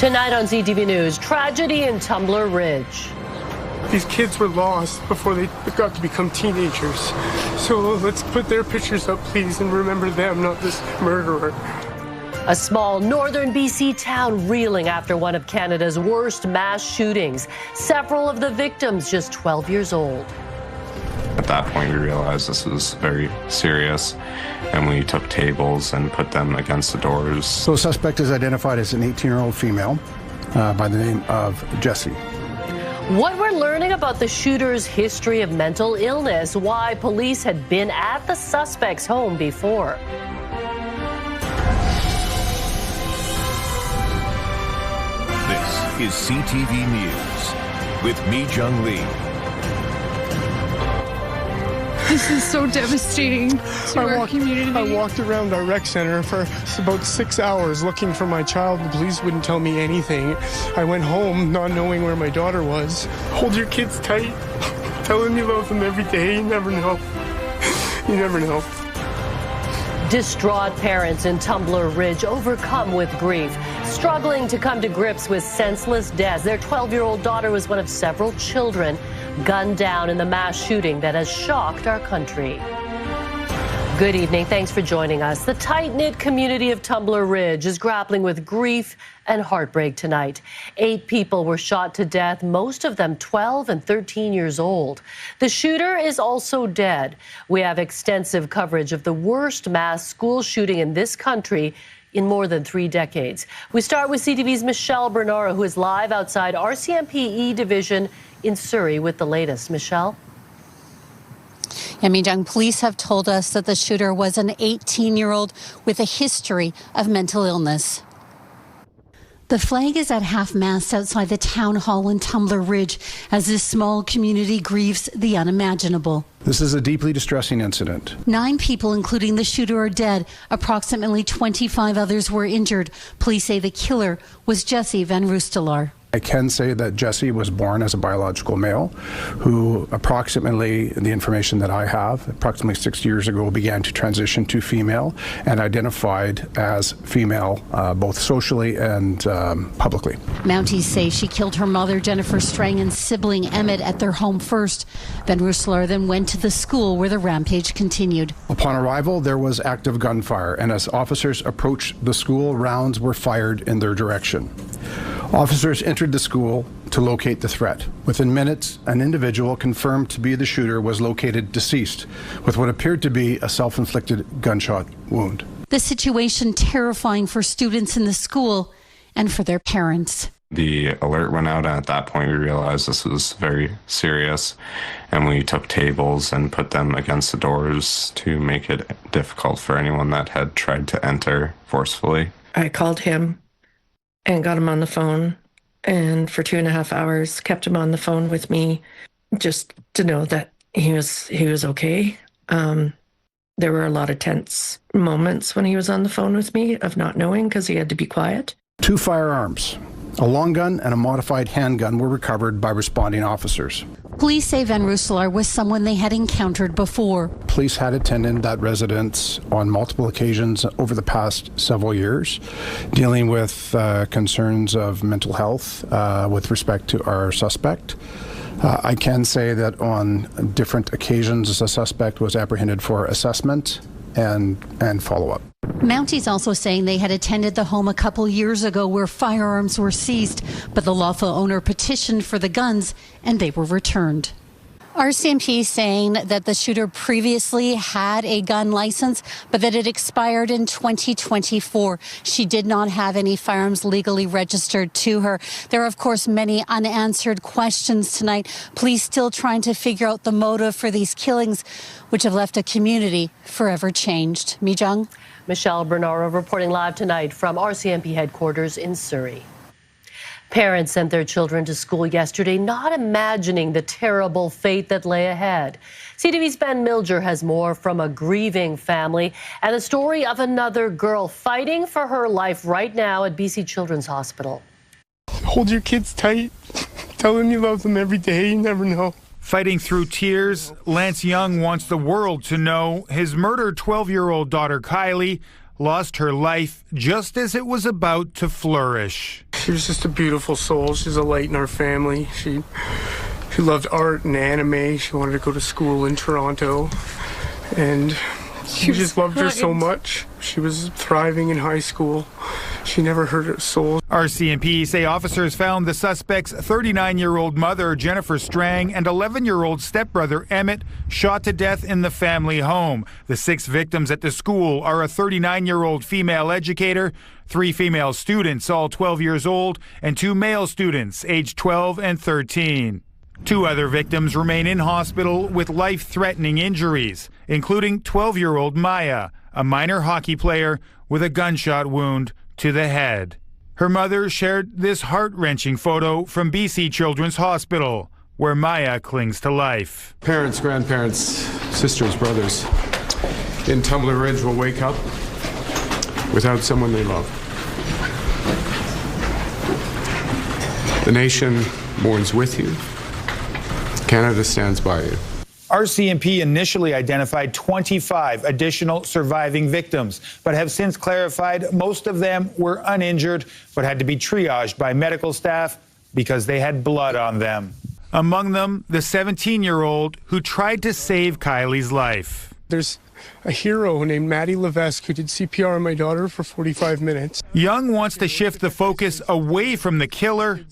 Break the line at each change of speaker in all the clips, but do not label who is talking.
Tonight on CTV News, tragedy in Tumblr Ridge.
These kids were lost before they got to become teenagers. So let's put their pictures up, please, and remember them, not this murderer.
A small northern BC town reeling after one of Canada's worst mass shootings. Several of the victims just 12 years old.
At that point, we realized this was very serious, and we took tables and put them against the doors.
So the suspect is identified as an 18-year-old female by the name of Jessie.
What we're learning about the shooter's history of mental illness, why police had been at the suspect's home before.
This is CTV News with Mi Jung Lee.
This is so devastating to our community.
I walked around our rec center for about 6 hours looking for my child. The police wouldn't tell me anything. I went home not knowing where my daughter was. Hold your kids tight. Tell them you love them every day. You never know. You never know.
Distraught parents in Tumblr Ridge overcome with grief, struggling to come to grips with senseless deaths. Their 12-year-old daughter was one of several children gunned down in the mass shooting that has shocked our country. Good evening. Thanks for joining us. The tight-knit community of Tumblr Ridge is grappling with grief and heartbreak tonight. 8 people were shot to death, most of them 12 and 13 years old. The shooter is also dead. We have extensive coverage of the worst mass school shooting in this country in more than 3 decades. We start with CTV's Michelle Bernaro, who is live outside RCMP Division in Surrey with the latest. Michelle?
Mijung, police have told us that the shooter was an 18-year-old with a history of mental illness. The flag is at half-mast outside the town hall in Tumblr Ridge as this small community grieves the unimaginable.
This is a deeply distressing incident.
9 people, including the shooter, are dead. Approximately 25 others were injured. Police say the killer was Jesse Van Roostelaar.
I can say that Jesse was born as a biological male who approximately, the information that I have, approximately 6 years ago began to transition to female and identified as female both socially and publicly.
Mounties say she killed her mother, Jennifer Strang, and sibling Emmett at their home first. Van Roostelaar then went to the school where the rampage continued.
Upon arrival, there was active gunfire, and as officers approached the school, rounds were fired in their direction. Officers entered the school to locate the threat. Within minutes, an individual confirmed to be the shooter was located deceased with what appeared to be a self-inflicted gunshot wound.
The situation terrifying for students in the school and for their parents.
The alert went out, and at that point we realized this was very serious, and we took tables and put them against the doors to make it difficult for anyone that had tried to enter forcefully.
I called him and got him on the phone, and for 2.5 hours kept him on the phone with me just to know that he was okay. There were a lot of tense moments when he was on the phone with me of not knowing because he had to be quiet.
2 firearms, a long gun and a modified handgun, were recovered by responding officers.
Police say Van Roostelaar was someone they had encountered before.
Police had attended that residence on multiple occasions over the past several years, dealing with concerns of mental health with respect to our suspect. I can say that on different occasions, the suspect was apprehended for assessment and follow-up.
Mounties also saying they had attended the home a couple years ago where firearms were seized, but the lawful owner petitioned for the guns and they were returned. RCMP saying that the shooter previously had a gun license, but that it expired in 2024. She did not have any firearms legally registered to her. There are, of course, many unanswered questions tonight. Police still trying to figure out the motive for these killings, which have left a community forever changed. Mijung?
Michelle Bernaro reporting live tonight from RCMP headquarters in Surrey. Parents sent their children to school yesterday, not imagining the terrible fate that lay ahead. CTV's Ben Milger has more from a grieving family and the story of another girl fighting for her life right now at BC Children's Hospital.
Hold your kids tight. Tell them you love them every day. You never know.
Fighting through tears, Lance Young wants the world to know his murdered 12-year-old daughter Kylie lost her life just as it was about to flourish.
She was just a beautiful soul. She's a light in our family. She loved art and anime. She wanted to go to school in Toronto. And we just loved her so much. She was thriving in high school. She never hurt her soul.
RCMP say officers found the suspect's 39-year-old mother, Jennifer Strang, and 11-year-old stepbrother, Emmett, shot to death in the family home. The 6 victims at the school are a 39-year-old female educator, 3 female students, all 12 years old, and 2 male students, aged 12 and 13. 2 other victims remain in hospital with life-threatening injuries, including 12-year-old Maya, a minor hockey player with a gunshot wound to the head. Her mother shared this heart-wrenching photo from BC Children's Hospital, where Maya clings to life.
Parents, grandparents, sisters, brothers in Tumblr Ridge will wake up without someone they love. The nation mourns with you. Canada stands by you.
RCMP initially identified 25 additional surviving victims, but have since clarified most of them were uninjured but had to be triaged by medical staff because they had blood on them. Among them, the 17-year-old who tried to save Kylie's life.
There's a hero named Maddie Levesque who did CPR on my daughter for 45 minutes.
Young wants to shift the focus away from the killer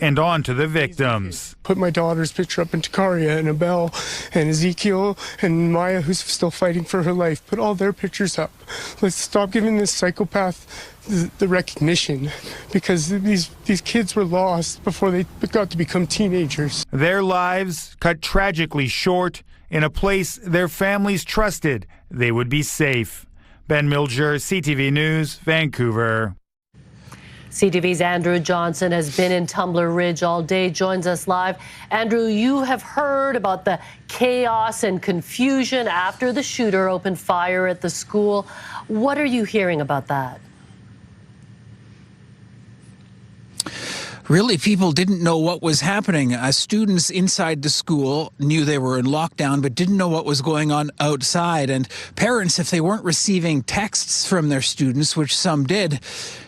and on to the victims.
Put my daughter's picture up in Takaria and Abel and Ezekiel and Maya, who's still fighting for her life. Put all their pictures up. Let's stop giving this psychopath the recognition, because these kids were lost before they got to become teenagers.
Their lives cut tragically short in a place their families trusted they would be safe. Ben Milger, CTV News, Vancouver.
CTV's Andrew Johnson has been in Tumblr Ridge all day, joins us live. Andrew, you have heard about the chaos and confusion after the shooter opened fire at the school. What are you hearing about that?
Really, people didn't know what was happening. Students inside the school knew they were in lockdown, but didn't know what was going on outside. And parents, if they weren't receiving texts from their students, which some did,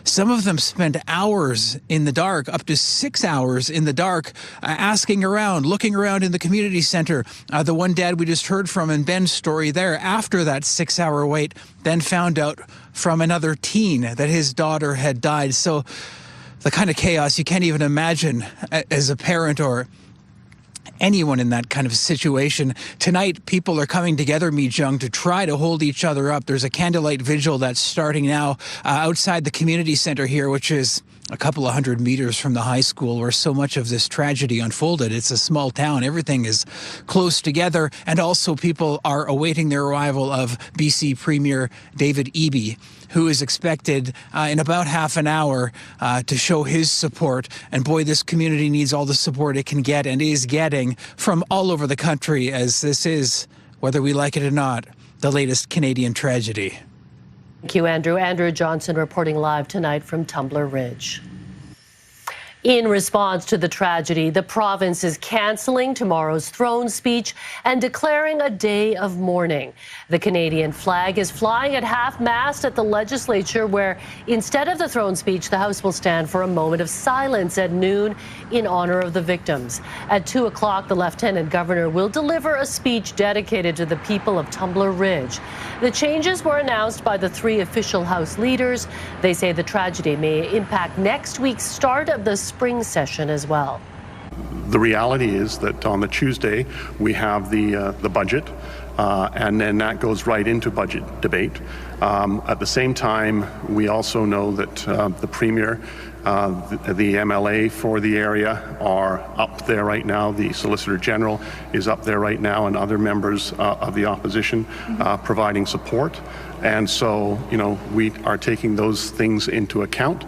some of them spent hours in the dark, up to 6 hours in the dark, asking around, looking around in the community center. The one dad we just heard from in Ben's story there, after that 6-hour wait, then found out from another teen that his daughter had died. So the kind of chaos you can't even imagine as a parent or anyone in that kind of situation. Tonight, people are coming together, Mi Jung, to try to hold each other up. There's a candlelight vigil that's starting now outside the community center here, which is a couple of 100 meters from the high school where so much of this tragedy unfolded. It's a small town. Everything is close together. And also people are awaiting the arrival of BC Premier David Eby, who is expected in about half an hour to show his support. And boy, this community needs all the support it can get and is getting from all over the country, as this is, whether we like it or not, the latest Canadian tragedy.
Thank you, Andrew. Andrew Johnson reporting live tonight from Tumblr Ridge. In response to the tragedy, the province is cancelling tomorrow's throne speech and declaring a day of mourning. The Canadian flag is flying at half-mast at the legislature, where instead of the throne speech, the House will stand for a moment of silence at noon in honor of the victims. At 2 o'clock, the Lieutenant Governor will deliver a speech dedicated to the people of Tumblr Ridge. The changes were announced by the 3 official House leaders. They say the tragedy may impact next week's start of the spring session as well.
The reality is that on the Tuesday we have the budget, and then that goes right into budget debate. At the same time, we also know that the Premier, the MLA for the area are up there right now. The Solicitor General is up there right now, and other members of the opposition providing support. And so, you know, we are taking those things into account.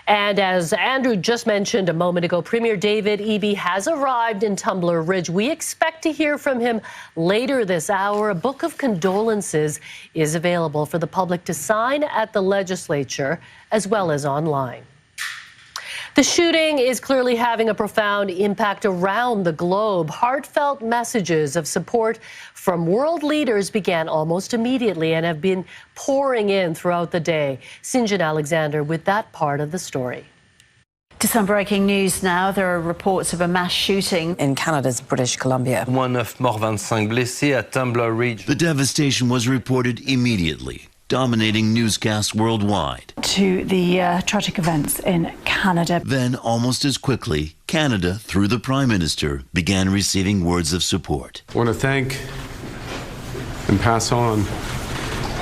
And as Andrew just mentioned a moment ago, Premier David Eby has arrived in Tumblr Ridge. We expect to hear from him later this hour. A book of condolences is available for the public to sign at the legislature as well as online. The shooting is clearly having a profound impact around the globe. Heartfelt messages of support from world leaders began almost immediately and have been pouring in throughout the day. Sinjin Alexander with that part of the story.
To some breaking news now, there are reports of a mass shooting
in Canada's British Columbia.
9 morts, 25 blessés at Tumblr Ridge.
The devastation was reported immediately, dominating newscasts worldwide.
to the tragic events in Canada.
Then, almost as quickly, Canada, through the Prime Minister, began receiving words of support.
I want to thank and pass on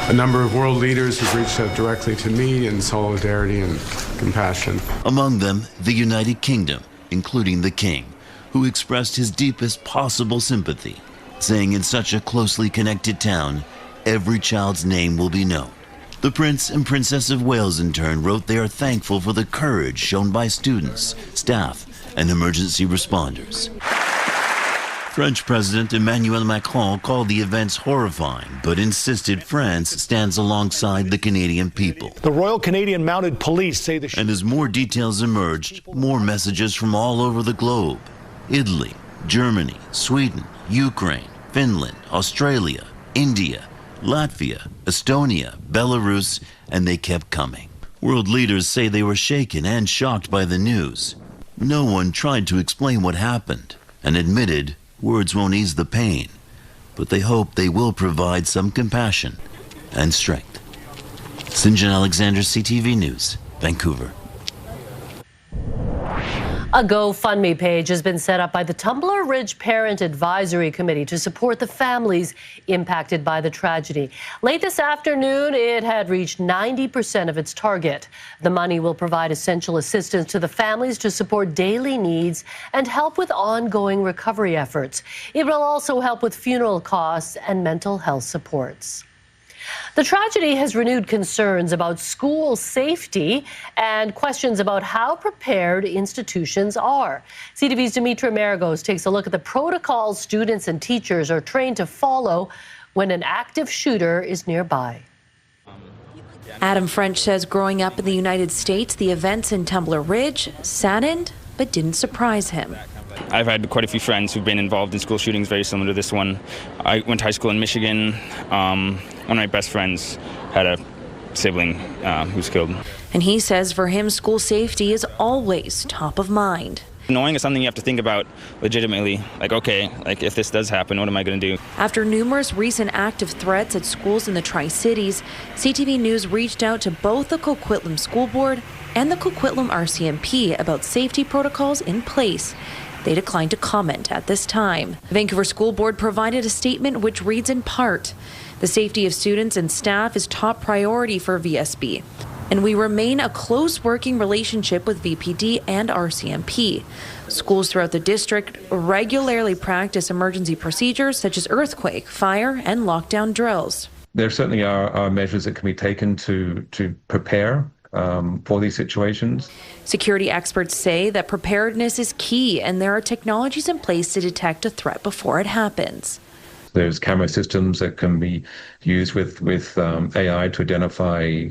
a number of world leaders who've reached out directly to me in solidarity and compassion.
Among them, the United Kingdom, including the King, who expressed his deepest possible sympathy, saying in such a closely connected town, every child's name will be known. The Prince and Princess of Wales, in turn, wrote they are thankful for the courage shown by students, staff, and emergency responders. French President Emmanuel Macron called the events horrifying, but insisted France stands alongside the Canadian people.
The Royal Canadian Mounted Police say
And as more details emerged, more messages from all over the globe. Italy, Germany, Sweden, Ukraine, Finland, Australia, India, Latvia, Estonia, Belarus, and they kept coming. World leaders say they were shaken and shocked by the news. No one tried to explain what happened and admitted words won't ease the pain, but they hope they will provide some compassion and strength. St. John Alexander, CTV News, Vancouver.
A GoFundMe page has been set up by the Tumblr Ridge Parent Advisory Committee to support the families impacted by the tragedy. Late this afternoon, it had reached 90% of its target. The money will provide essential assistance to the families to support daily needs and help with ongoing recovery efforts. It will also help with funeral costs and mental health supports. The tragedy has renewed concerns about school safety and questions about how prepared institutions are. CTV's Dimitra Maragos takes a look at the protocols students and teachers are trained to follow when an active shooter is nearby.
Adam French says growing up in the United States, the events in Tumblr Ridge saddened but didn't surprise him.
I've had quite a few friends who've been involved in school shootings very similar to this one. I went to high school in Michigan. One of my best friends had a sibling who was killed.
And he says for him, school safety is always top of mind.
Knowing is something you have to think about legitimately. Like, okay, like if this does happen, what am I going to do?
After numerous recent active threats at schools in the Tri-Cities, CTV News reached out to both the Coquitlam School Board and the Coquitlam RCMP about safety protocols in place. They declined to comment at this time. The Vancouver School Board provided a statement which reads in part, the safety of students and staff is top priority for VSB, and we remain a close working relationship with VPD and RCMP. Schools throughout the district regularly practice emergency procedures such as earthquake, fire, and lockdown drills.
There certainly are measures that can be taken to prepare for these situations.
Security experts say that preparedness is key and there are technologies in place to detect a threat before it happens.
There's camera systems that can be used with AI to identify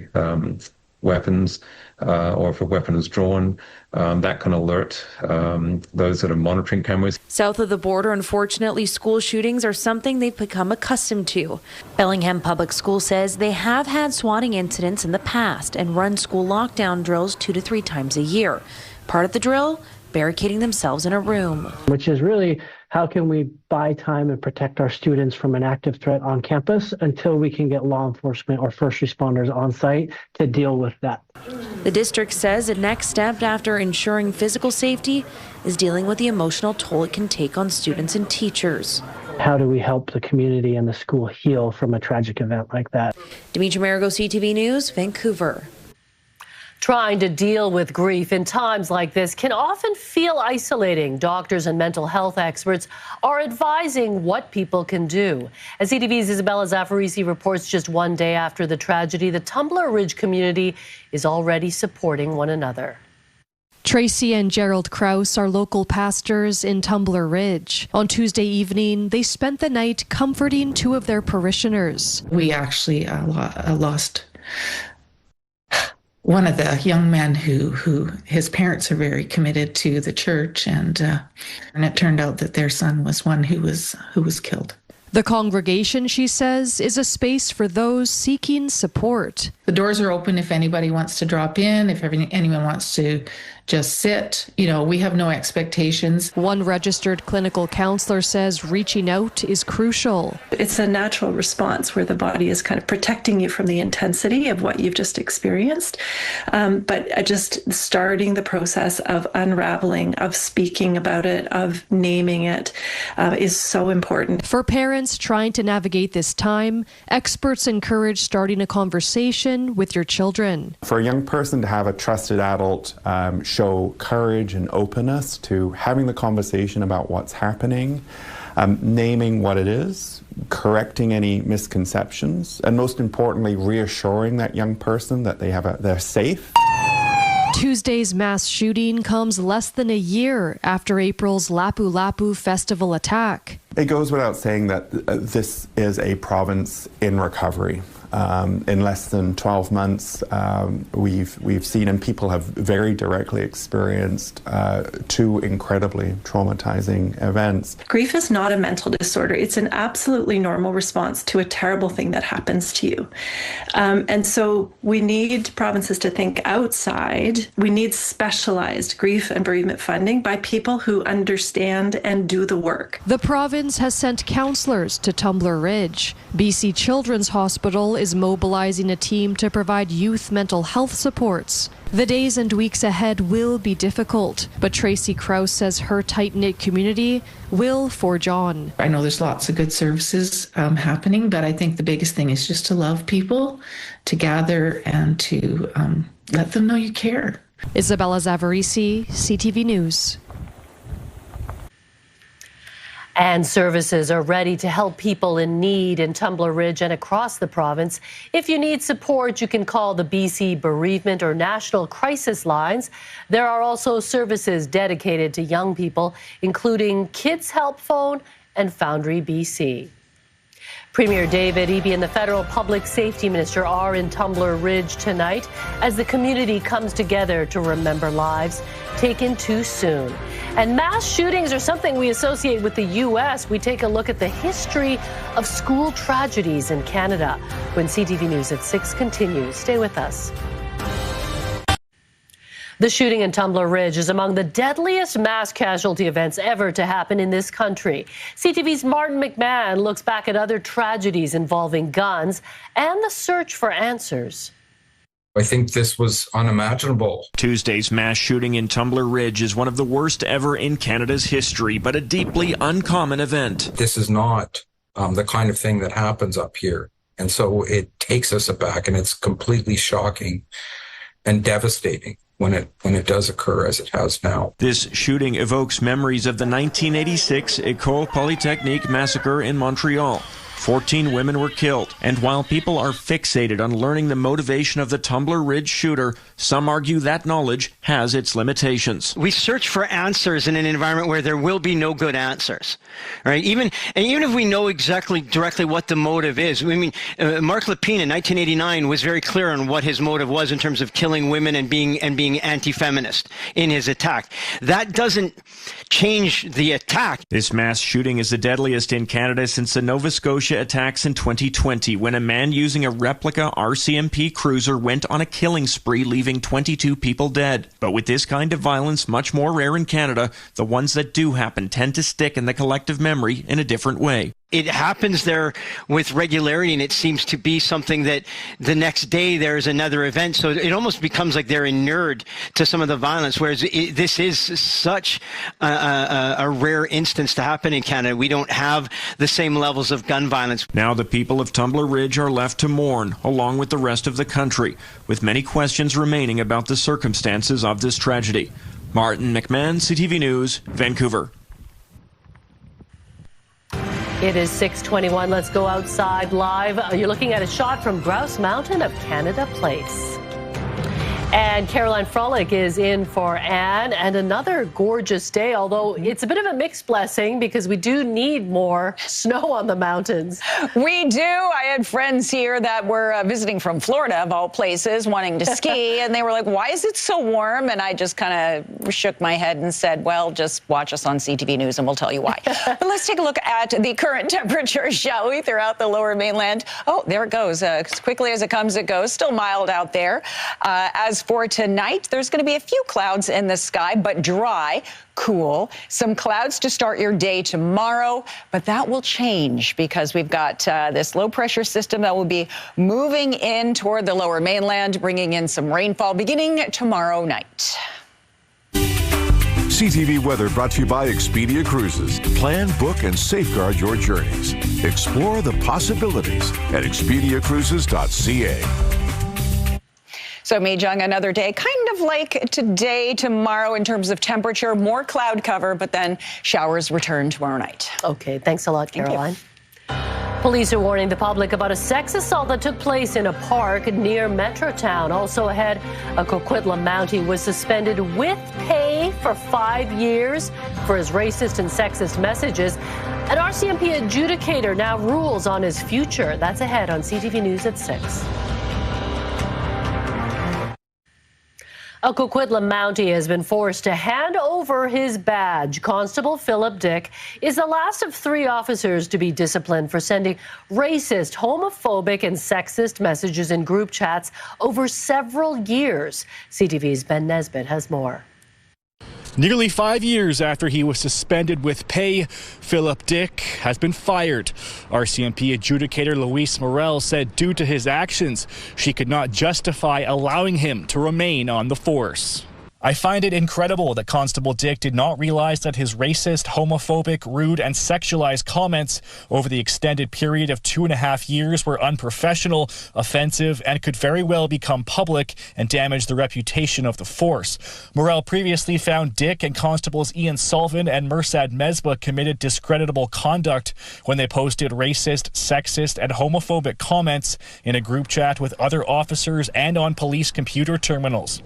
weapons or if a weapon is drawn. That can alert those that are monitoring cameras.
South of the border, unfortunately, school shootings are something they've become accustomed to. Bellingham Public School says they have had swatting incidents in the past and run school lockdown drills 2 to 3 times a year. Part of the drill, barricading themselves in a room.
Which is really how can we buy time and protect our students from an active threat on campus until we can get law enforcement or first responders on site to deal with that.
The district says the next step after ensuring physical safety is dealing with the emotional toll it can take on students and teachers.
How do we help the community and the school heal from a tragic event like that?
Dimitra Maragos, CTV News, Vancouver.
Trying to deal with grief in times like this can often feel isolating. Doctors and mental health experts are advising what people can do. As CTV's Isabella Zaffarisi reports, just one day after the tragedy, the Tumblr Ridge community is already supporting one another.
Tracy and Gerald Krause are local pastors in Tumblr Ridge. On Tuesday evening, they spent the night comforting 2 of their parishioners.
We actually lost one of the young men who his parents are very committed to the church, and it turned out that their son was one who was killed.
The congregation, she says, is a space for those seeking support.
The doors are open if anybody wants to drop in, if anyone wants to just sit. We have no expectations.
One registered clinical counselor says reaching out is crucial.
It's a natural response where the body is kind of protecting you from the intensity of what you've just experienced. But just starting the process of unraveling, of speaking about it, of naming it is so important.
For parents trying to navigate this time, experts encourage starting a conversation with your children.
For a young person to have a trusted adult show courage and openness to having the conversation about what's happening, naming what it is, correcting any misconceptions, and most importantly, reassuring that young person that they're safe.
Tuesday's mass shooting comes less than a year after April's Lapu Lapu festival attack.
It goes without saying that this is a province in recovery. In less than 12 months, we've seen, and people have very directly experienced, two incredibly traumatizing events.
Grief is not a mental disorder. It's an absolutely normal response to a terrible thing that happens to you. And so we need provinces to think outside. We need specialized grief and bereavement funding by people who understand and do the work.
The province has sent counselors to Tumblr Ridge. BC Children's Hospital is mobilizing a team to provide youth mental health supports. The days and weeks ahead will be difficult, but Tracy Krause says her tight-knit community will forge on.
I know there's lots of good services happening, but I think the biggest thing is just to love people, to gather, and to let them know you care.
Isabella Zavarisi, CTV News.
And services are ready to help people in need in Tumblr Ridge and across the province. If you need support, you can call the BC Bereavement or National Crisis Lines. There are also services dedicated to young people, including Kids Help Phone and Foundry BC. Premier David Eby and the federal public safety minister are in Tumblr Ridge tonight as the community comes together to remember lives taken too soon. And mass shootings are something we associate with the U.S. We take a look at the history of school tragedies in Canada when CTV News at 6 continues. Stay with us. The shooting in Tumblr Ridge is among the deadliest mass casualty events ever to happen in this country. CTV's Martin McMahon looks back at other tragedies involving guns and the search for answers.
I think this was unimaginable.
Tuesday's mass shooting in Tumblr Ridge is one of the worst ever in Canada's history, but a deeply uncommon event.
This is not the kind of thing that happens up here. And so it takes us aback, and it's completely shocking and devastating when it does occur as it has now.
This shooting evokes memories of the 1986 École Polytechnique massacre in Montreal. 14 women were killed, and while people are fixated on learning the motivation of the Tumblr Ridge shooter, some argue that knowledge has its limitations.
We search for answers in an environment where there will be no good answers, right? Even if we know directly what the motive is. I mean, Marc Lépine in 1989 was very clear on what his motive was in terms of killing women and being anti-feminist in his attack. That doesn't change the attack.
This mass shooting is the deadliest in Canada since the Nova Scotia attacks in 2020, when a man using a replica RCMP cruiser went on a killing spree, leaving 22 people dead. But with this kind of violence much more rare in Canada, the ones that do happen tend to stick in the collective memory in a different way.
It happens there with regularity, and it seems to be something that the next day there's another event. So it almost becomes like they're inured to some of the violence, whereas this is such a rare instance to happen in Canada. We don't have the same levels of gun violence.
Now the people of Tumblr Ridge are left to mourn, along with the rest of the country, with many questions remaining about the circumstances of this tragedy. Martin McMahon, CTV News, Vancouver.
It is 6:21. Let's go outside live. You're looking at a shot from Grouse Mountain of Canada Place. And Caroline Frolick is in for Anne, and another gorgeous day, although it's a bit of a mixed blessing because we do need more snow on the mountains.
We do. I had friends here that were visiting from Florida, of all places, wanting to ski, and they were like, why is it so warm? And I just kind of shook my head and said, well, just watch us on CTV News and we'll tell you why. But let's take a look at the current temperatures, shall we, throughout the lower mainland. Oh, there it goes. As quickly as it comes, it goes. Still mild out there. As As for tonight, there's going to be a few clouds in the sky, but dry, cool. Some clouds to start your day tomorrow, but that will change because we've got this low pressure system that will be moving in toward the lower mainland, bringing in some rainfall beginning tomorrow night.
CTV Weather brought to you by Expedia Cruises. Plan, book, and safeguard your journeys. Explore the possibilities at expediacruises.ca.
So Mei-Jung, another day, kind of like today, tomorrow in terms of temperature, more cloud cover, but then showers return tomorrow night.
Okay, thanks a lot, Caroline. Police are warning the public about a sex assault that took place in a park near Metrotown. Also ahead, a Coquitlam Mountie was suspended with pay for 5 years for his racist and sexist messages. An RCMP adjudicator now rules on his future. That's ahead on CTV News at 6. A Coquitlam Mountie has been forced to hand over his badge. Constable Philip Dick is the last of 3 officers to be disciplined for sending racist, homophobic, and sexist messages in group chats over several years. CTV's Ben Nesbitt has more.
Nearly 5 years after he was suspended with pay, Philip Dick has been fired. RCMP adjudicator Louise Morel said due to his actions, she could not justify allowing him to remain on the force. I find it incredible that Constable Dick did not realize that his racist, homophobic, rude, and sexualized comments over the extended period of 2.5 years were unprofessional, offensive, and could very well become public and damage the reputation of the force. Morel previously found Dick and Constables Ian Sullivan and Mirsad Mesbah committed discreditable conduct when they posted racist, sexist, and homophobic comments in a group chat with other officers and on police computer terminals.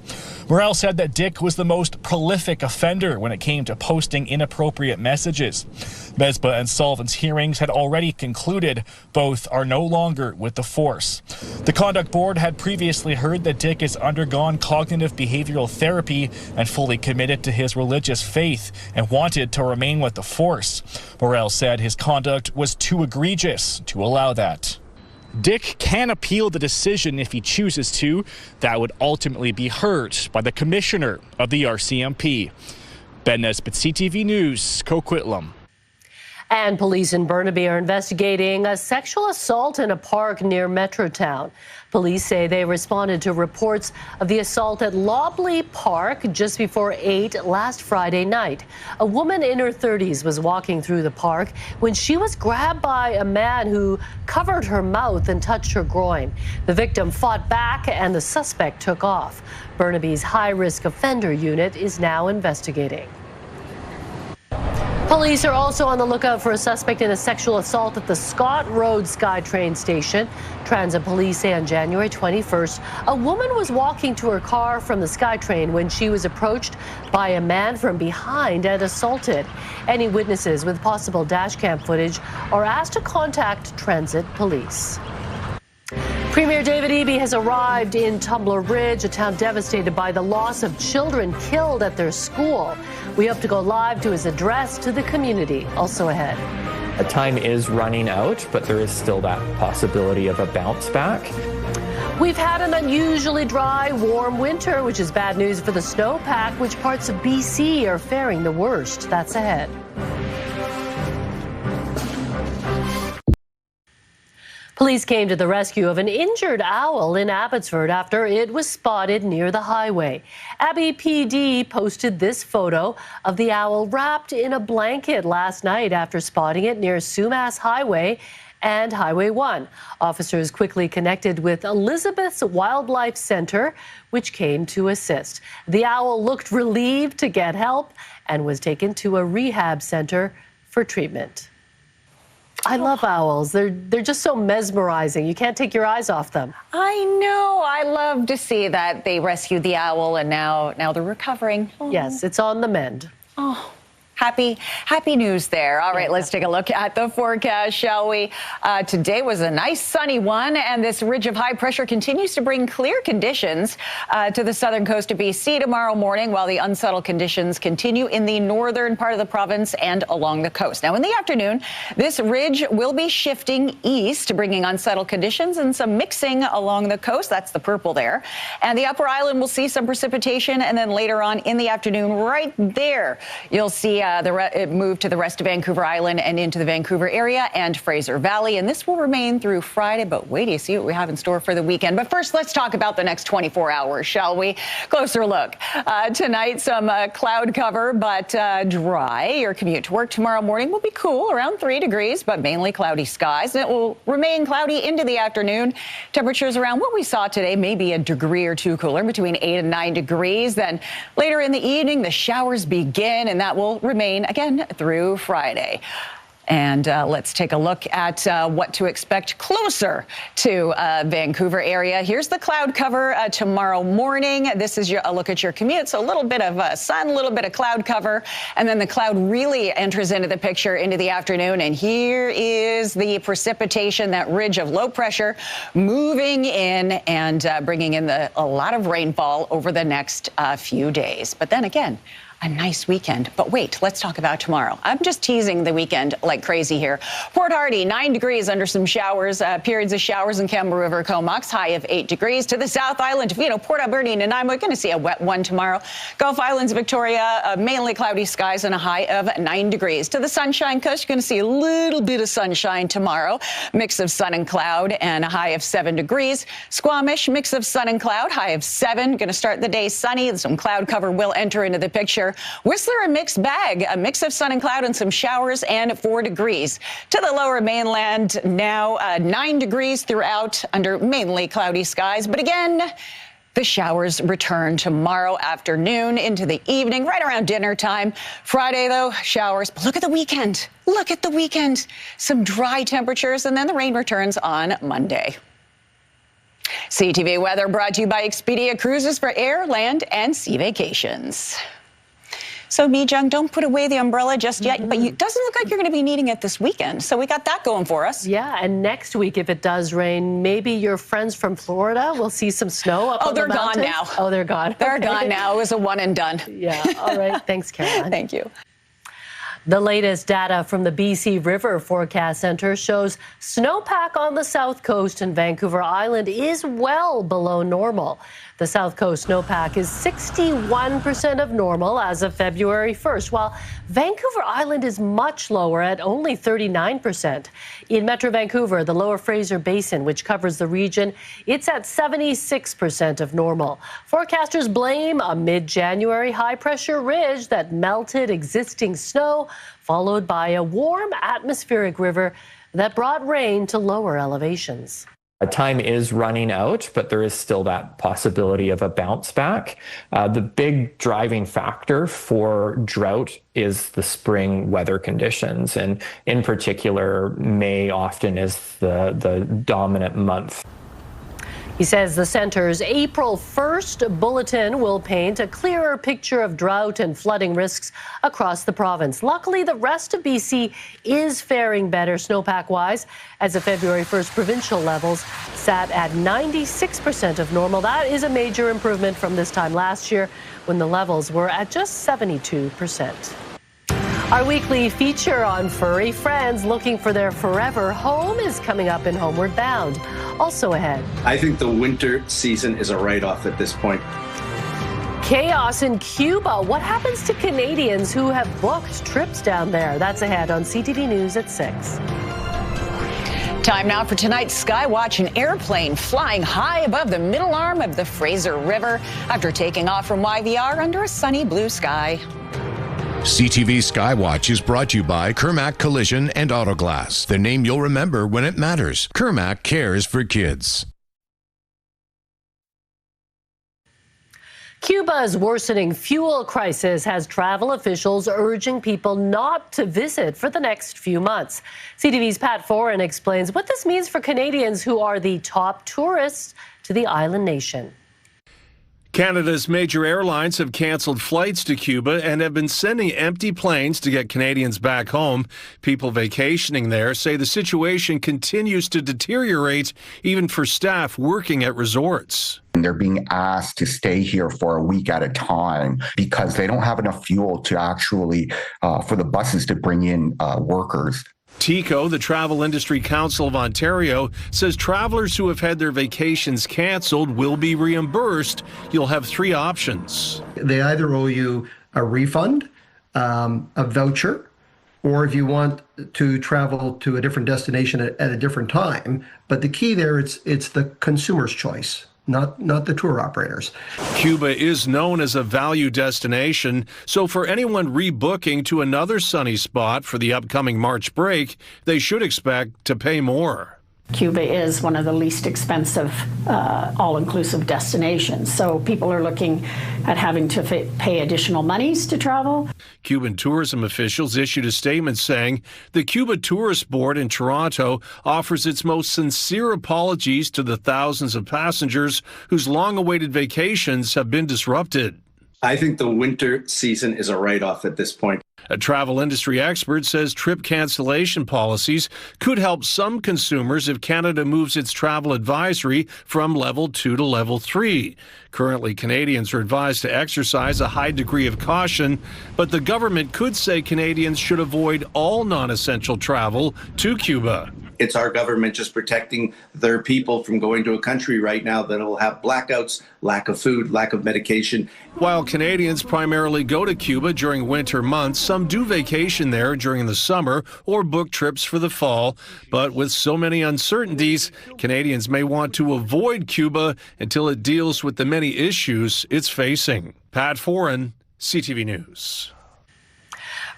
Morel said that Dick was the most prolific offender when it came to posting inappropriate messages. Mesbah and Sullivan's hearings had already concluded. Both are no longer with the force. The Conduct Board had previously heard that Dick has undergone cognitive behavioral therapy and fully committed to his religious faith and wanted to remain with the force. Morel said his conduct was too egregious to allow that. Dick can appeal the decision if he chooses to. That would ultimately be heard by the commissioner of the RCMP. Ben Nesbitt, CTV News, Coquitlam.
And police in Burnaby are investigating a sexual assault in a park near Metrotown. Police say they responded to reports of the assault at Lobley Park just before 8 last Friday night. A woman in her 30s was walking through the park when she was grabbed by a man who covered her mouth and touched her groin. The victim fought back and the suspect took off. Burnaby's high-risk offender unit is now investigating. Police are also on the lookout for a suspect in a sexual assault at the Scott Road SkyTrain station. Transit police say on January 21st, a woman was walking to her car from the SkyTrain when she was approached by a man from behind and assaulted. Any witnesses with possible dashcam footage are asked to contact transit police. Premier David Eby has arrived in Tumblr Ridge, a town devastated by the loss of children killed at their school. We hope to go live to his address to the community. Also ahead.
Time is running out, but there is still that possibility of a bounce back.
We've had an unusually dry, warm winter, which is bad news for the snowpack, which parts of BC are faring the worst. That's ahead. Police came to the rescue of an injured owl in Abbotsford after it was spotted near the highway. Abbey PD posted this photo of the owl wrapped in a blanket last night after spotting it near Sumas Highway and Highway 1. Officers quickly connected with Elizabeth's Wildlife Center, which came to assist. The owl looked relieved to get help and was taken to a rehab center for treatment. I love owls. They're just so mesmerizing. You can't take your eyes off them.
I know. I love to see that they rescued the owl and now they're recovering. Oh.
Yes, it's on the mend.
Oh, Happy news there. All right, let's take a look at the forecast, shall we? Today was a nice sunny one, and this ridge of high pressure continues to bring clear conditions to the southern coast of BC tomorrow morning, while the unsettled conditions continue in the northern part of the province and along the coast. Now, in the afternoon, this ridge will be shifting east, bringing unsettled conditions and some mixing along the coast. That's the purple there. And the upper island will see some precipitation, and then later on in the afternoon, right there, you'll see it move to the rest of Vancouver Island and into the Vancouver area and Fraser Valley. And this will remain through Friday, but wait till you see what we have in store for the weekend. But first, let's talk about the next 24 hours, shall we? Closer look. Tonight, some cloud cover, but dry. Your commute to work tomorrow morning will be cool, around 3 degrees, but mainly cloudy skies. And it will remain cloudy into the afternoon. Temperatures around what we saw today, maybe a degree or two cooler, between 8 and 9 degrees. Then later in the evening, the showers begin, and that will remain again through Friday. And let's take a look at what to expect closer to Vancouver area. Here's the cloud cover tomorrow morning. This is a look at your commute. So a little bit of sun, a little bit of cloud cover, and then the cloud really enters into the picture into the afternoon. And here is the precipitation, that ridge of low pressure moving in and bringing in a lot of rainfall over the next few days. But then again, a nice weekend. But wait, let's talk about tomorrow. I'm just teasing the weekend like crazy here. Port Hardy, 9 degrees under some showers, periods of showers in Campbell River, Comox, high of 8 degrees. To the South Island, Port Alberni and Nanaimo, we're going to see a wet one tomorrow. Gulf Islands, Victoria, mainly cloudy skies and a high of 9 degrees. To the Sunshine Coast, you're going to see a little bit of sunshine tomorrow. Mix of sun and cloud and a high of 7 degrees. Squamish, mix of sun and cloud, high of 7. Going to start the day sunny. Some cloud cover will enter into the picture. Whistler, a mixed bag, a mix of sun and cloud and some showers and 4 degrees. To the lower mainland now, 9 degrees throughout under mainly cloudy skies. But again, the showers return tomorrow afternoon into the evening, right around dinner time. Friday, though, showers. But look at the weekend. Look at the weekend. Some dry temperatures, and then the rain returns on Monday. CTV weather brought to you by Expedia Cruises for air, land, and sea vacations. So, Mijung, don't put away the umbrella just yet, but it doesn't look like you're going to be needing it this weekend. So we got that going for us.
Yeah, and next week, if it does rain, maybe your friends from Florida will see some snow up on the mountains.
They're gone now.
Oh, they're gone.
They're gone now. It was a one and done.
Yeah, all right. Thanks, Caroline.
Thank you.
The latest data from the BC River Forecast Centre shows snowpack on the south coast and Vancouver Island is well below normal. The South Coast snowpack is 61% of normal as of February 1st, while Vancouver Island is much lower at only 39%. In Metro Vancouver, the Lower Fraser Basin, which covers the region, it's at 76% of normal. Forecasters blame a mid-January high-pressure ridge that melted existing snow, followed by a warm atmospheric river that brought rain to lower elevations.
Time is running out, but there is still that possibility of a bounce back. The big driving factor for drought is the spring weather conditions, and in particular, May often is the dominant month.
He says the center's April 1st bulletin will paint a clearer picture of drought and flooding risks across the province. Luckily, the rest of BC is faring better snowpack-wise, as the February 1st provincial levels sat at 96% of normal. That is a major improvement from this time last year, when the levels were at just 72%. Our weekly feature on furry friends looking for their forever home is coming up in Homeward Bound. Also ahead.
I think the winter season is a write-off at this point.
Chaos in Cuba. What happens to Canadians who have booked trips down there? That's ahead on CTV News at 6.
Time now for tonight's Skywatch. An airplane flying high above the middle arm of the Fraser River after taking off from YVR under a sunny blue sky.
CTV Skywatch is brought to you by Kermac Collision and Autoglass, the name you'll remember when it matters. Kermac cares for kids.
Cuba's worsening fuel crisis has travel officials urging people not to visit for the next few months. CTV's Pat Foran explains what this means for Canadians who are the top tourists to the island nation.
Canada's major airlines have cancelled flights to Cuba and have been sending empty planes to get Canadians back home. People vacationing there say the situation continues to deteriorate, even for staff working at resorts.
They're being asked to stay here for a week at a time because they don't have enough fuel to actually, for the buses to bring in workers.
TICO, the Travel Industry Council of Ontario, says travelers who have had their vacations cancelled will be reimbursed. You'll have three options.
They either owe you a refund, a voucher, or if you want to travel to a different destination at a different time. But the key there, it's the consumer's choice. Not the tour operators.
Cuba is known as a value destination, so for anyone rebooking to another sunny spot for the upcoming March break, they should expect to pay more.
Cuba is one of the least expensive all-inclusive destinations, so people are looking at having to pay additional monies to travel.
Cuban tourism officials issued a statement saying the Cuba Tourist Board in Toronto offers its most sincere apologies to the thousands of passengers whose long-awaited vacations have been disrupted.
I think the winter season is a write-off at this point.
A travel industry expert says trip cancellation policies could help some consumers if Canada moves its travel advisory from level 2 to level 3. Currently, Canadians are advised to exercise a high degree of caution, but the government could say Canadians should avoid all non-essential travel to Cuba.
It's our government just protecting their people from going to a country right now that will have blackouts, lack of food, lack of medication.
While Canadians primarily go to Cuba during winter months, some do vacation there during the summer or book trips for the fall. But with so many uncertainties, Canadians may want to avoid Cuba until it deals with the many issues it's facing. Pat Foran, CTV News.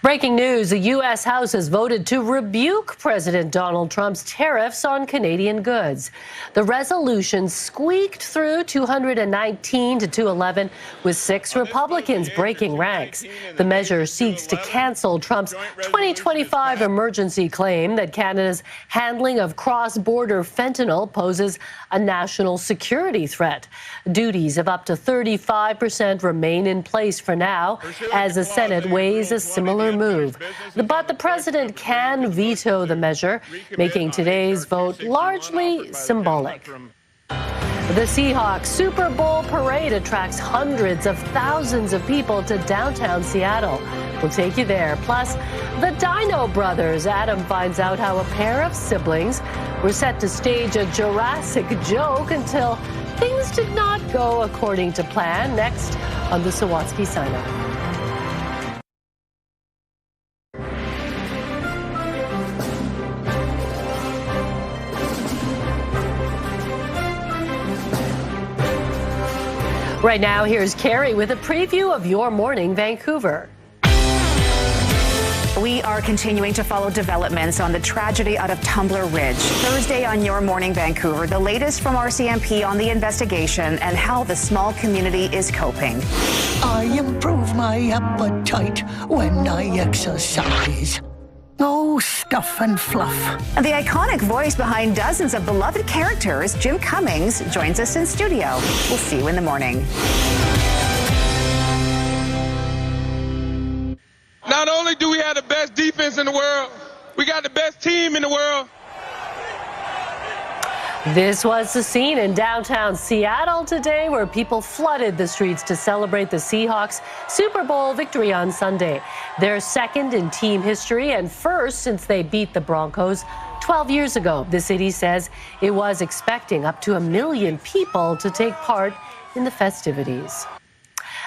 Breaking news, the U.S. House has voted to rebuke President Donald Trump's tariffs on Canadian goods. The resolution squeaked through 219 to 211, with 6 Republicans breaking ranks. The measure seeks to cancel Trump's 2025 emergency claim that Canada's handling of cross-border fentanyl poses a national security threat. Duties of up to 35% remain in place for now, as the Senate weighs a similar move. But the president can veto the measure, making today's vote largely symbolic. The Seahawks Super Bowl parade attracts hundreds of thousands of people to downtown Seattle. We'll take you there. Plus, the Dino Brothers. Adam finds out how a pair of siblings were set to stage a Jurassic joke until things did not go according to plan. Next on the Sawatsky Sign-Up. Right now, here's Carrie with a preview of Your Morning Vancouver.
We are continuing to follow developments on the tragedy out of Tumblr Ridge. Thursday on Your Morning Vancouver, the latest from RCMP on the investigation and how the small community is coping.
I improve my appetite when I exercise. No stuff and fluff.
And the iconic voice behind dozens of beloved characters, Jim Cummings, joins us in studio. We'll see you in the morning.
Not only do we have the best defense in the world, we got the best team in the world.
This was the scene in downtown Seattle today, where people flooded the streets to celebrate the Seahawks' Super Bowl victory on Sunday. Their second in team history and first since they beat the Broncos 12 years ago. The city says it was expecting up to 1 million people to take part in the festivities.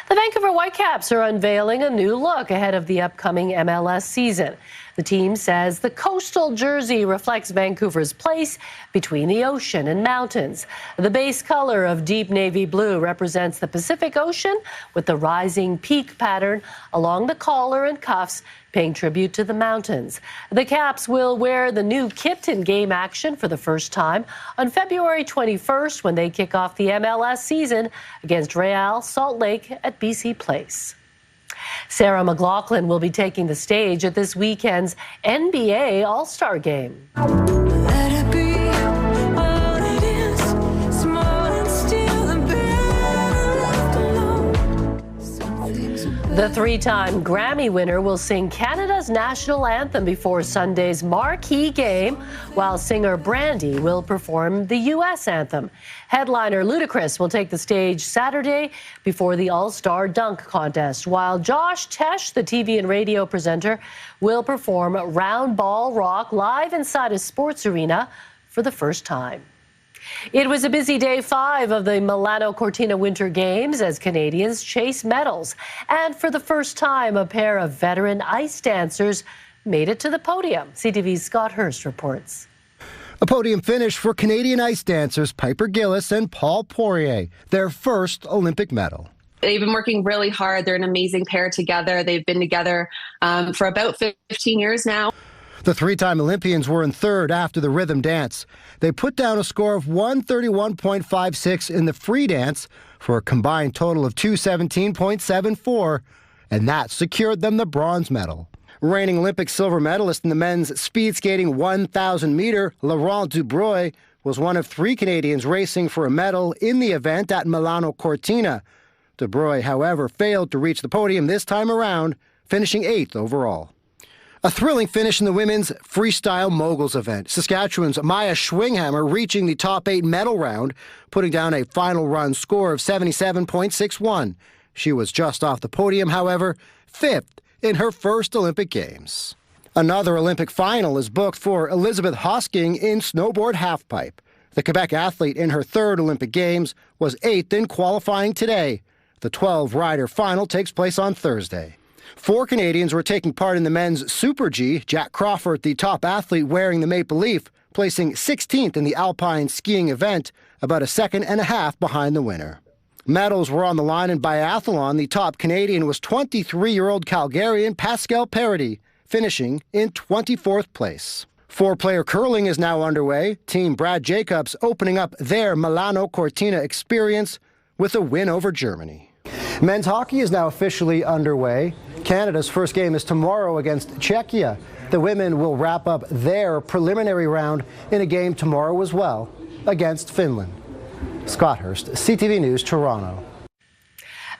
The Vancouver Whitecaps are unveiling a new look ahead of the upcoming MLS season. The team says the coastal jersey reflects Vancouver's place between the ocean and mountains. The base color of deep navy blue represents the Pacific Ocean, with the rising peak pattern along the collar and cuffs paying tribute to the mountains. The Caps will wear the new kit in game action for the first time on February 21st when they kick off the MLS season against Real Salt Lake at BC Place. Sarah McLachlan will be taking the stage at this weekend's NBA All-Star Game. The three-time Grammy winner will sing Canada's national anthem before Sunday's marquee game, while singer Brandy will perform the U.S. anthem. Headliner Ludacris will take the stage Saturday before the All-Star Dunk Contest, while Josh Tesh, the TV and radio presenter, will perform Round Ball Rock live inside a sports arena for the first time. It was a busy day 5 of the Milano Cortina Winter Games as Canadians chase medals. And for the first time, a pair of veteran ice dancers made it to the podium. CTV's Scott Hurst reports.
A podium finish for Canadian ice dancers Piper Gillis and Paul Poirier, their first Olympic medal.
They've been working really hard. They're an amazing pair together. They've been together for about 15 years now.
The three-time Olympians were in third after the rhythm dance. They put down a score of 131.56 in the free dance for a combined total of 217.74, and that secured them the bronze medal. Reigning Olympic silver medalist in the men's speed skating 1,000-meter, Laurent Dubreuil, was one of 3 Canadians racing for a medal in the event at Milano Cortina. Dubreuil, however, failed to reach the podium this time around, finishing 8th overall. A thrilling finish in the women's freestyle moguls event. Saskatchewan's Maya Schwinghammer reaching the top 8 medal round, putting down a final run score of 77.61. She was just off the podium, however, 5th in her first Olympic Games. Another Olympic final is booked for Elizabeth Hosking in snowboard halfpipe. The Quebec athlete in her 3rd Olympic Games was 8th in qualifying today. The 12-rider final takes place on Thursday. 4 Canadians were taking part in the men's Super G. Jack Crawford, the top athlete wearing the maple leaf, placing 16th in the alpine skiing event, about a second and a half behind the winner. Medals were on the line in biathlon. The top Canadian was 23-year-old Calgarian Pascal Parody, finishing in 24th place. 4-player curling is now underway. Team Brad Jacobs opening up their Milano Cortina experience with a win over Germany. Men's hockey is now officially underway. Canada's first game is tomorrow against Czechia. The women will wrap up their preliminary round in a game tomorrow as well against Finland. Scott Hurst, CTV News, Toronto.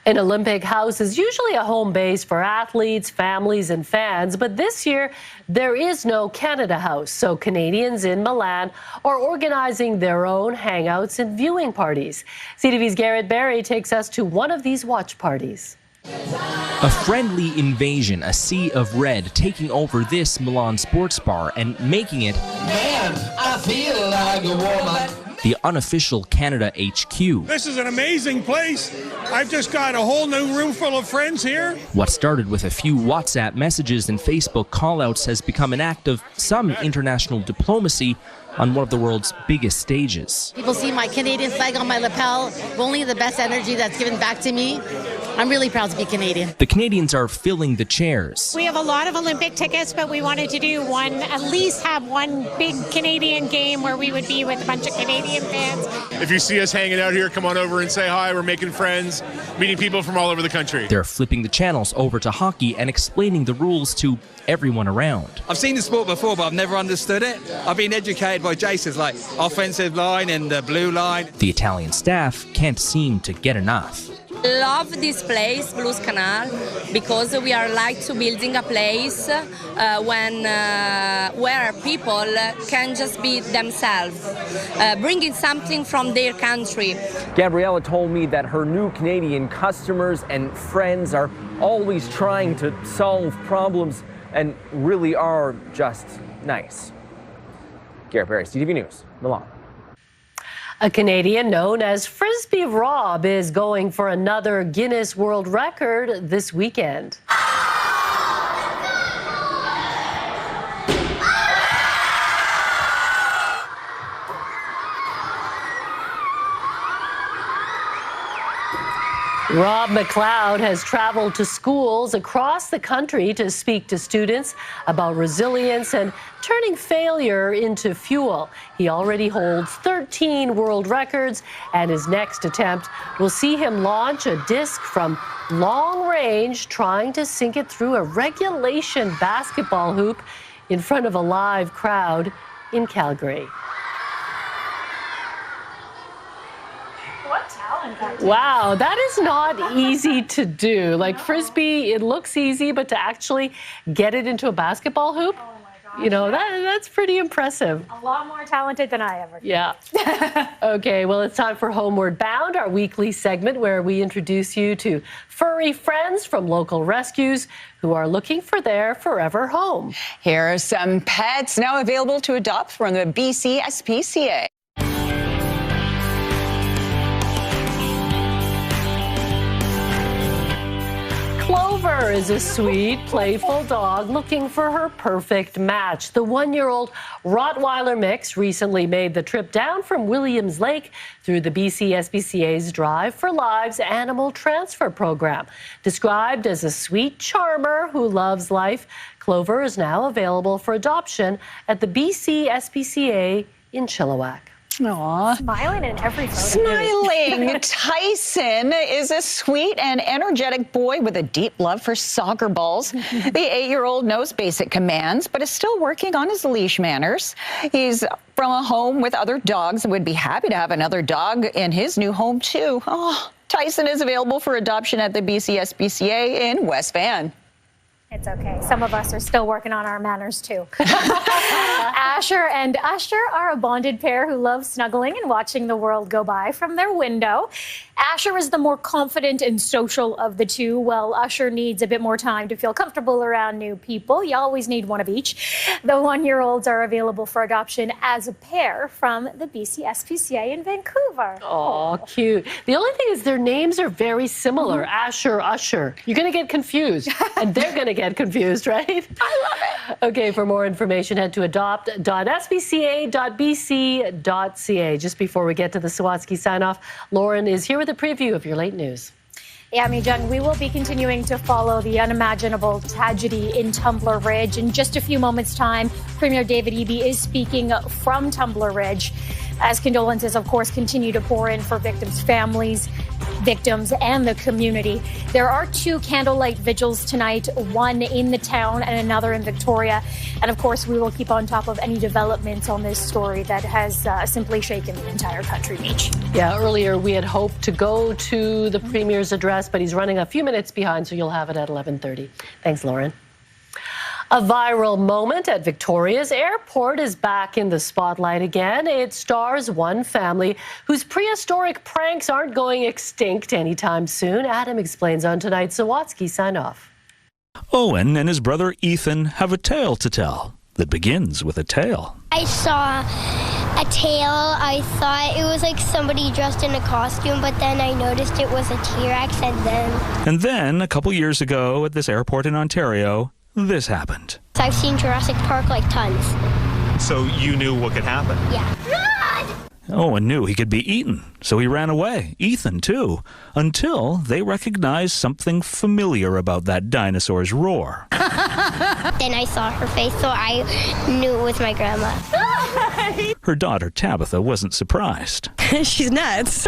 An Olympic house is usually a home base for athletes, families, and fans, but this year there is no Canada House, so Canadians in Milan are organizing their own hangouts and viewing parties. CTV's Garrett Barry takes us to one of these watch parties.
A friendly invasion, a sea of red taking over this Milan sports bar and making it, man, I feel like a woman, the unofficial Canada HQ.
This is an amazing place. I've just got a whole new room full of friends here.
What started with a few WhatsApp messages and Facebook callouts has become an act of some international diplomacy on one of the world's biggest stages.
People see my Canadian flag on my lapel, only the best energy that's given back to me. I'm really proud to be Canadian.
The Canadians are filling the chairs.
We have a lot of Olympic tickets, but we wanted to do at least have one big Canadian game where we would be with a bunch of Canadian fans.
If you see us hanging out here, come on over and say hi. We're making friends, meeting people from all over the country.
They're flipping the channels over to hockey and explaining the rules to everyone around.
I've seen the sport before, but I've never understood it. I've been educated by Jason's, like offensive line and the blue line.
The Italian staff can't seem to get enough.
Love this place, Blues Canal, because we are like to building a place where people can just be themselves, bringing something from their country.
Gabriella told me that her new Canadian customers and friends are always trying to solve problems and really are just nice. Garrett Barry, CTV News, Milan.
A Canadian known as Frisbee Rob is going for another Guinness World Record this weekend. Rob McLeod has traveled to schools across the country to speak to students about resilience and turning failure into fuel. He already holds 13 world records, and his next attempt will see him launch a disc from long range, trying to sink it through a regulation basketball hoop in front of a live crowd in Calgary.
What talent
Wow, that is not easy to do. Like Frisbee, it looks easy, but to actually get it into a basketball hoop, you know, that's pretty impressive.
A lot more talented than I ever.
Yeah. Okay, well, it's time for Homeward Bound, our weekly segment where we introduce you to furry friends from local rescues who are looking for their forever home.
Here are some pets now available to adopt from the BC SPCA.
Clover is a sweet, playful dog looking for her perfect match. The one-year-old Rottweiler mix recently made the trip down from Williams Lake through the BC SPCA's Drive for Lives animal transfer program. Described as a sweet charmer who loves life, Clover is now available for adoption at the BC SPCA in Chilliwack.
Aww.
Smiling in every photo.
Smiling. Tyson is a sweet and energetic boy with a deep love for soccer balls. The 8-year-old knows basic commands, but is still working on his leash manners. He's from a home with other dogs and would be happy to have another dog in his new home, too. Oh, Tyson is available for adoption at the BC SPCA in West Van.
It's okay. Some of us are still working on our manners, too. Asher and Usher are a bonded pair who love snuggling and watching the world go by from their window. Asher is the more confident and social of the two, while Usher needs a bit more time to feel comfortable around new people. You always need one of each. The one-year-olds are available for adoption as a pair from the BC SPCA in Vancouver.
Oh, cute. The only thing is their names are very similar. Asher, Usher. You're going to get confused, and they're going to get confused, right?
I love it.
Okay, for more information, head to adopt.spca.bc.ca. Just before we get to the Sawatsky sign-off, Lauren is here with a preview of your late news.
Yeah, Jen, we will be continuing to follow the unimaginable tragedy in Tumblr Ridge. In just a few moments' time, Premier David Eby is speaking from Tumblr Ridge as condolences, of course, continue to pour in for victims' families, victims, and the community. There are 2 candlelight vigils tonight, one in the town and another in Victoria. And of course, we will keep on top of any developments on this story that has simply shaken the entire country, Meech.
Yeah, earlier we had hoped to go to the Premier's address, but he's running a few minutes behind, so you'll have it at 11:30. Thanks, Lauren. A viral moment at Victoria's airport is back in the spotlight again. It stars one family whose prehistoric pranks aren't going extinct anytime soon. Adam explains on tonight's Sawatsky sign-off.
Owen and his brother Ethan have a tale to tell that begins with a tail.
I saw a tail. I thought it was like somebody dressed in a costume, but then I noticed it was a T-Rex,
And then, a couple years ago at this airport in Ontario, this happened.
I've seen Jurassic Park like tons.
So you knew what could happen?
Yeah.
Owen knew he could be eaten, so he ran away. Ethan, too, until they recognized something familiar about that dinosaur's roar.
Then I saw her face, so I knew it was my grandma.
Her daughter, Tabitha, wasn't surprised.
She's nuts.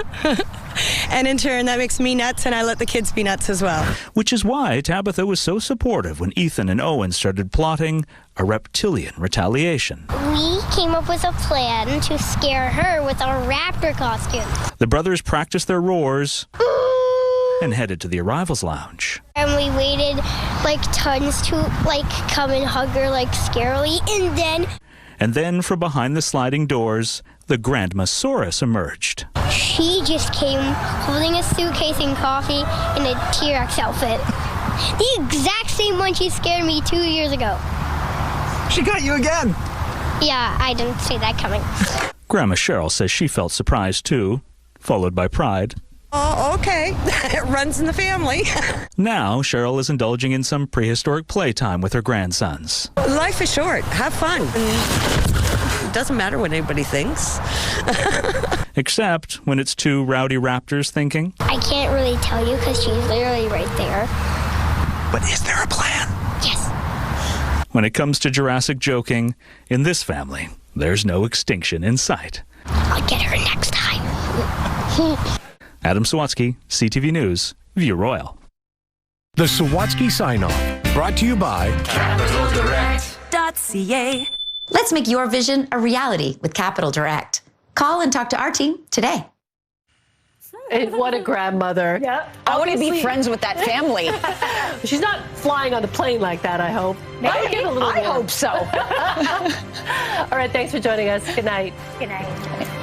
And in turn, that makes me nuts, and I let the kids be nuts as well.
Which is why Tabitha was so supportive when Ethan and Owen started plotting a reptilian retaliation.
We came up with a plan to scare her with our raptor costumes.
The brothers practiced their roars and headed to the arrivals lounge.
And we waited like tons to come and hug her scarily,
And then from behind the sliding doors, the Grandmasaurus emerged.
She just came holding a suitcase and coffee in a T-Rex outfit. The exact same one she scared me 2 years ago.
She got you again.
Yeah, I didn't see that coming.
Grandma Cheryl says she felt surprised too, followed by pride.
Oh, okay. It runs in the family.
Now, Cheryl is indulging in some prehistoric playtime with her grandsons.
Life is short. Have fun. It doesn't matter what anybody thinks.
Except when it's 2 rowdy raptors thinking.
I can't really tell you because she's literally right there.
But is there a plan?
Yes.
When it comes to Jurassic joking, in this family, there's no extinction in sight.
I'll get her next time.
Adam Sawatsky, CTV News, View Royal.
The Sawatsky sign-off, brought to you by
CapitalDirect.ca. Let's make your vision a reality with Capital Direct. Call and talk to our team today.
What a grandmother.
Yeah.
I want to be friends with that family.
She's not flying on the plane like that, I hope.
I hope so.
All right, thanks for joining us. Good night.
Good night.